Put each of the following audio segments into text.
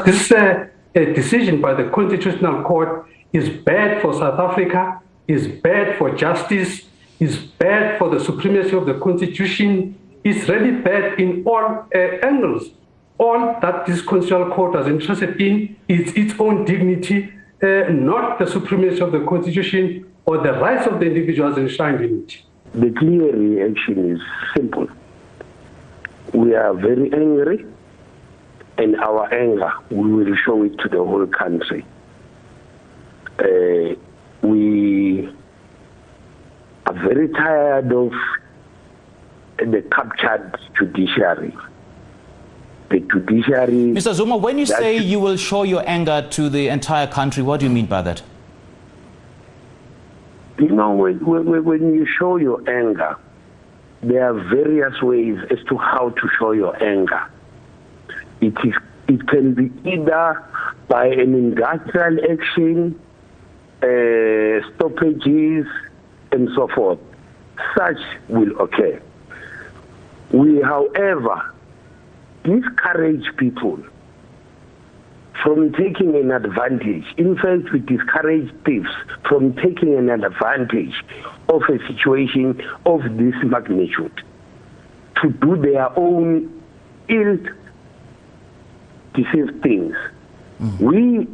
this decision by the Constitutional Court is bad for South Africa, is bad for justice, is bad for the supremacy of the Constitution. It's really bad in all angles. All that this Constitutional Court is interested in is its own dignity, not the supremacy of the Constitution or the rights of the individuals enshrined in it. The clear reaction is simple. We are very angry, and our anger, we will show it to the whole country. We are very tired of the captured judiciary. The judiciary... Mr. Zuma, when you say you will show your anger to the entire country, what do you mean by that? You know, when you show your anger, there are various ways as to how to show your anger. It can be either by an industrial action, stoppages, and so forth. Such will occur. We, however, discourage people from taking an advantage. In fact, we discourage thieves from taking an advantage of a situation of this magnitude to do their own ill-deceived things. We,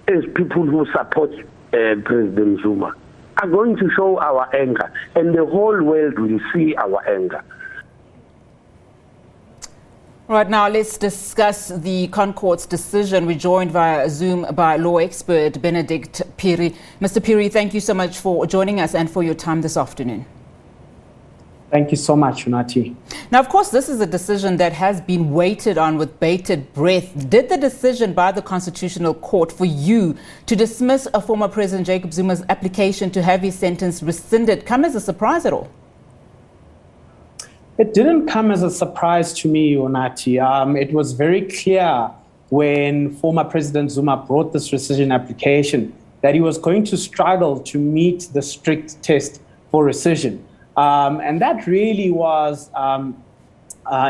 as people who support President Zuma, are going to show our anger, and the whole world will see our anger. Right now, let's discuss the ConCourt's decision. We're joined via Zoom by law expert Benedict Phiri. Mr. Phiri, thank you so much for joining us and for your time this afternoon. Thank you so much, Unati. Now, of course, this is a decision that has been waited on with bated breath. Did the decision by the Constitutional Court for you to dismiss a former President Jacob Zuma's application to have his sentence rescinded come as a surprise at all? It didn't come as a surprise to me, Unati. It was very clear when former President Zuma brought this rescission application that he was going to struggle to meet the strict test for rescission. And that really was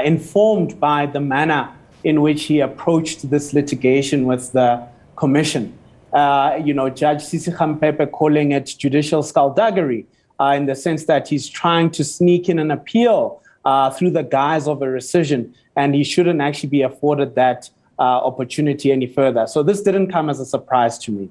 informed by the manner in which he approached this litigation with the commission. Judge Sisi Khampepe calling it judicial skulduggery in the sense that he's trying to sneak in an appeal through the guise of a rescission, and he shouldn't actually be afforded that opportunity any further. So this didn't come as a surprise to me.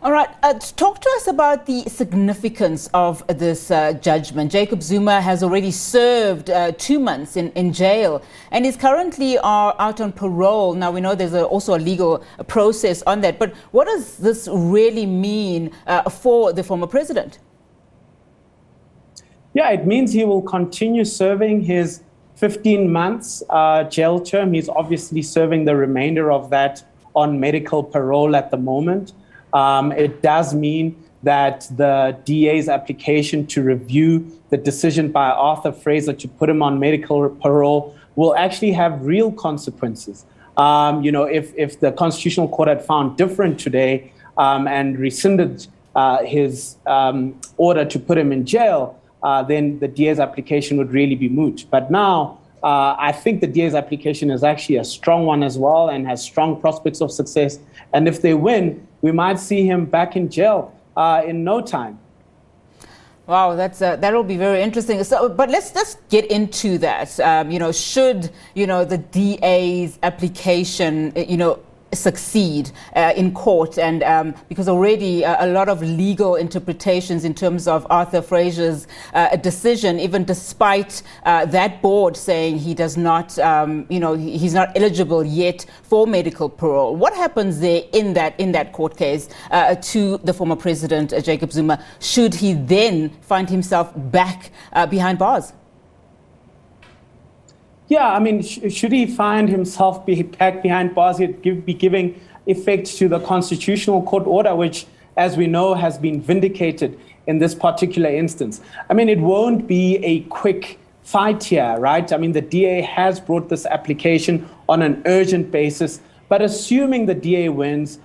All right, talk to us about the significance of this judgment. Jacob Zuma has already served 2 months in jail and is currently out on parole. Now, we know there's also a legal process on that, but what does this really mean for the former president? Yeah, it means he will continue serving his 15 months jail term. He's obviously serving the remainder of that on medical parole at the moment. It does mean that the DA's application to review the decision by Arthur Fraser to put him on medical parole will actually have real consequences. If the Constitutional Court had found different today and rescinded his order to put him in jail, then the DA's application would really be moot. But now, I think the DA's application is actually a strong one as well and has strong prospects of success. And if they win, we might see him back in jail in no time. Wow, that'll be very interesting. So, but let's just get into that. Should the DA's application, succeed in court, and because already a lot of legal interpretations in terms of Arthur Fraser's decision, even despite that board saying he does not, he's not eligible yet for medical parole. What happens there in that court case to the former president Jacob Zuma? Should he then find himself back behind bars? Yeah, I mean, should he find himself back behind bars, he'd be giving effect to the Constitutional Court order, which, as we know, has been vindicated in this particular instance. I mean, it won't be a quick fight here, right? I mean, the DA has brought this application on an urgent basis, but assuming the DA wins,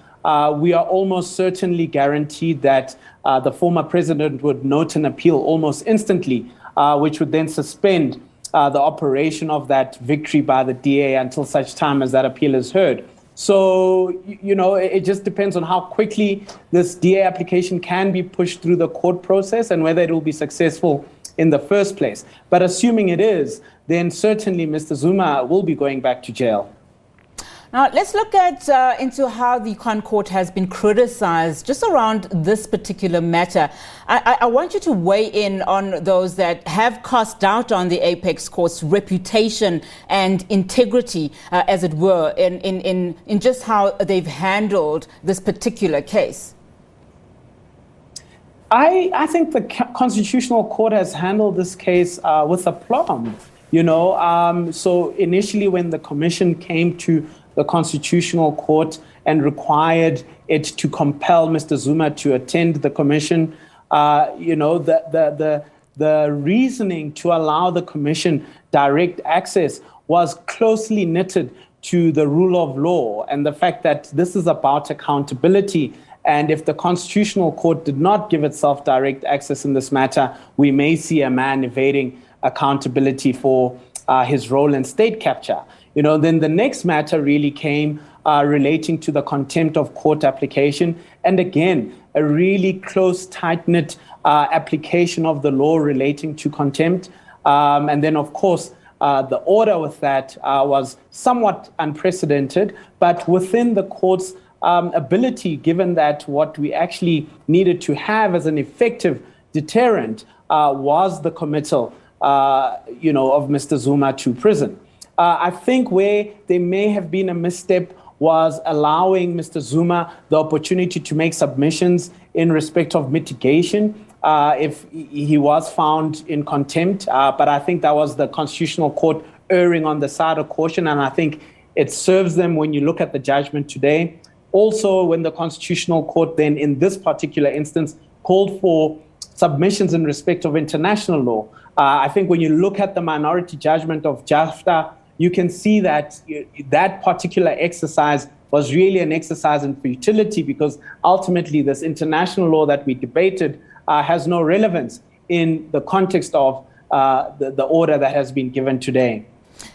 we are almost certainly guaranteed that the former president would note an appeal almost instantly, which would then suspend the operation of that victory by the DA until such time as that appeal is heard. So, it just depends on how quickly this DA application can be pushed through the court process and whether it will be successful in the first place. But assuming it is, then certainly Mr. Zuma will be going back to jail. Now, let's look at into how the ConCourt has been criticized just around this particular matter. I want you to weigh in on those that have cast doubt on the Apex Court's reputation and integrity, as it were, in just how they've handled this particular case. I think the Constitutional Court has handled this case with aplomb. So initially when the Commission came to the Constitutional Court and required it to compel Mr. Zuma to attend the Commission, the reasoning to allow the Commission direct access was closely knitted to the rule of law and the fact that this is about accountability. And if the Constitutional Court did not give itself direct access in this matter, we may see a man evading accountability for his role in state capture. Then the next matter really came relating to the contempt of court application. And again, a really close, tight-knit application of the law relating to contempt. And then, of course, the order with that was somewhat unprecedented, but within the court's ability, given that what we actually needed to have as an effective deterrent was the committal, of Mr. Zuma to prison. I think where there may have been a misstep was allowing Mr. Zuma the opportunity to make submissions in respect of mitigation if he was found in contempt. But I think that was the Constitutional Court erring on the side of caution, and I think it serves them when you look at the judgment today. Also, when the Constitutional Court then, in this particular instance, called for submissions in respect of international law, I think when you look at the minority judgment of JAFTA, you can see that that particular exercise was really an exercise in futility, because ultimately this international law that we debated has no relevance in the context of the order that has been given today.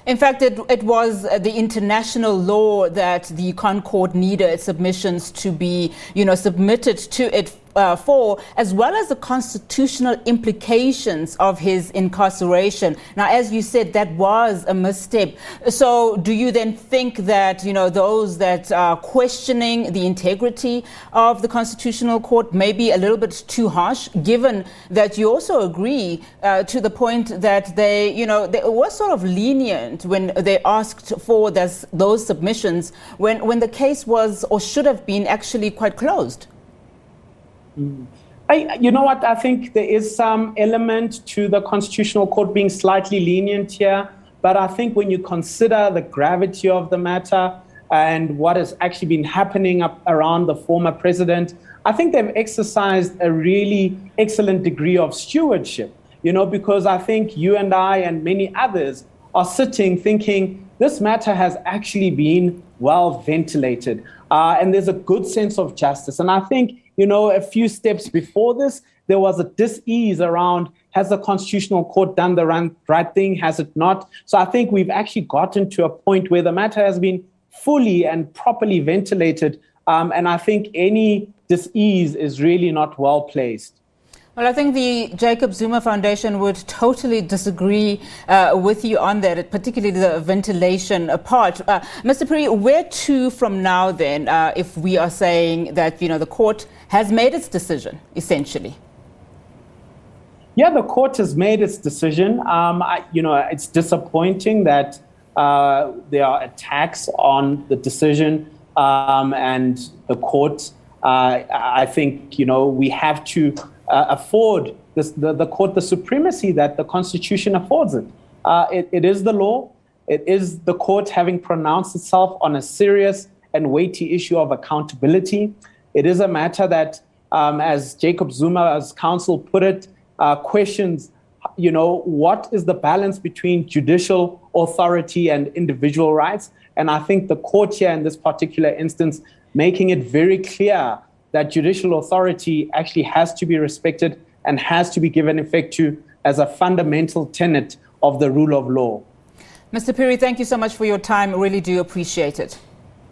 In fact, it was the international law that the ConCourt needed submissions to be, submitted to it for, as well as the constitutional implications of his incarceration. Now, as you said, that was a misstep. So do you then think that, those that are questioning the integrity of the Constitutional Court may be a little bit too harsh, given that you also agree to the point that they were sort of lenient when they asked for those submissions when the case was or should have been actually quite closed? I think there is some element to the Constitutional Court being slightly lenient here, but I think when you consider the gravity of the matter and what has actually been happening around the former president, I think they've exercised a really excellent degree of stewardship, because I think you and I and many others are sitting thinking this matter has actually been well ventilated and there's a good sense of justice. And I think a few steps before this, there was a dis-ease around, has the Constitutional Court done the right thing? Has it not? So I think we've actually gotten to a point where the matter has been fully and properly ventilated. And I think any dis-ease is really not well placed. Well, I think the Jacob Zuma Foundation would totally disagree with you on that, particularly the ventilation part. Mr. Phiri, where to from now then, if we are saying that, the court has made its decision, essentially? Yeah, the court has made its decision. It's disappointing that there are attacks on the decision and the court. I think, we have to afford the court the supremacy that the Constitution affords it. It is the law. It is the court having pronounced itself on a serious and weighty issue of accountability. It is a matter that, as Jacob Zuma's counsel put it, questions, what is the balance between judicial authority and individual rights? And I think the court here in this particular instance, making it very clear that judicial authority actually has to be respected and has to be given effect to as a fundamental tenet of the rule of law. Mr. Phiri, thank you so much for your time. I really do appreciate it.